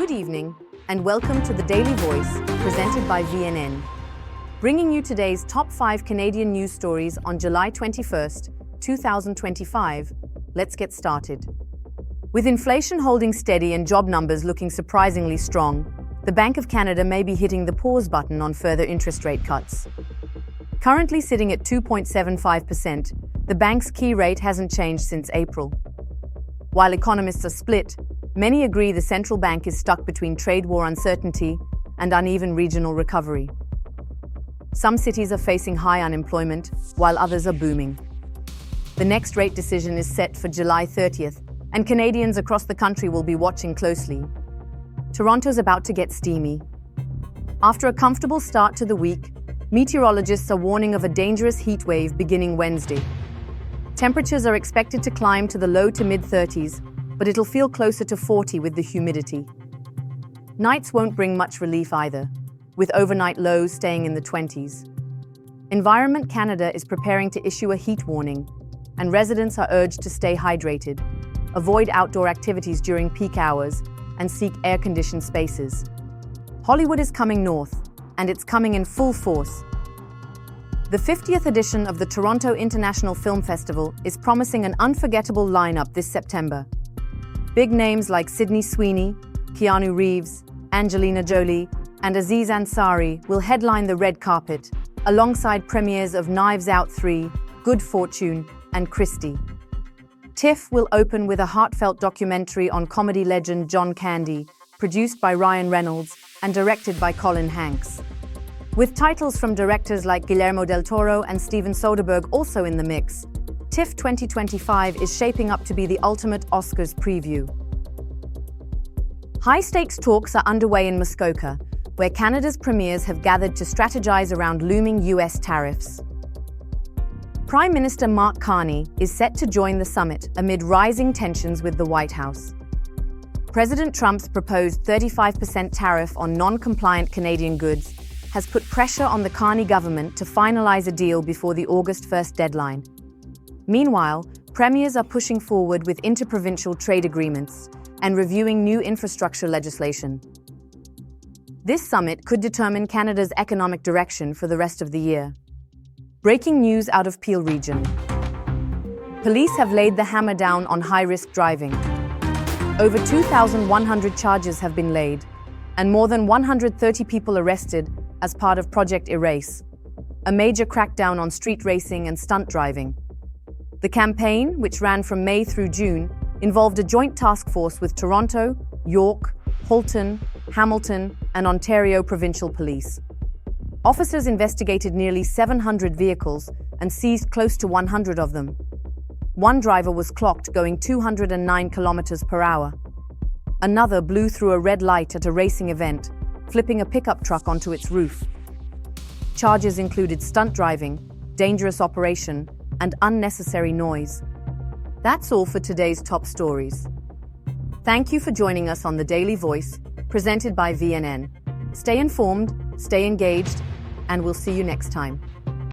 Good evening, and welcome to the Daily Voice, presented by VNN. Bringing you today's top 5 Canadian news stories on July 21st, 2025. Let's get started. With inflation holding steady and job numbers looking surprisingly strong, the Bank of Canada may be hitting the pause button on further interest rate cuts. Currently sitting at 2.75%, the bank's key rate hasn't changed since April. While economists are split, many agree the central bank is stuck between trade war uncertainty and uneven regional recovery. Some cities are facing high unemployment, while others are booming. The next rate decision is set for July 30th, and Canadians across the country will be watching closely. Toronto's about to get steamy. After a comfortable start to the week, meteorologists are warning of a dangerous heat wave beginning Wednesday. Temperatures are expected to climb to the low to mid-30s, but it'll feel closer to 40 with the humidity. Nights won't bring much relief either, with overnight lows staying in the 20s. Environment Canada is preparing to issue a heat warning, and residents are urged to stay hydrated, avoid outdoor activities during peak hours, and seek air-conditioned spaces. Hollywood is coming north, and it's coming in full force. The 50th edition of the Toronto International Film Festival is promising an unforgettable lineup this September. Big names like Sydney Sweeney, Keanu Reeves, Angelina Jolie, and Aziz Ansari will headline the red carpet, alongside premieres of Knives Out 3, Good Fortune, and Christie. TIFF will open with a heartfelt documentary on comedy legend John Candy, produced by Ryan Reynolds and directed by Colin Hanks. With titles from directors like Guillermo del Toro and Steven Soderbergh also in the mix, TIFF 2025 is shaping up to be the ultimate Oscars preview. High-stakes talks are underway in Muskoka, where Canada's premiers have gathered to strategize around looming US tariffs. Prime Minister Mark Carney is set to join the summit amid rising tensions with the White House. President Trump's proposed 35% tariff on non-compliant Canadian goods has put pressure on the Carney government to finalize a deal before the August 1st deadline. Meanwhile, premiers are pushing forward with interprovincial trade agreements and reviewing new infrastructure legislation. This summit could determine Canada's economic direction for the rest of the year. Breaking news out of Peel region. Police have laid the hammer down on high-risk driving. Over 2,100 charges have been laid, and more than 130 people arrested as part of Project Erase, a major crackdown on street racing and stunt driving. The campaign, which ran from May through June, involved a joint task force with Toronto, York, Halton, Hamilton, and Ontario Provincial Police. Officers investigated nearly 700 vehicles and seized close to 100 of them. One driver was clocked going 209 kilometers per hour. Another blew through a red light at a racing event, flipping a pickup truck onto its roof. Charges included stunt driving, dangerous operation, and unnecessary noise. That's all for today's top stories. Thank you for joining us on The Daily Voice, presented by VNN. Stay informed, stay engaged, and we'll see you next time.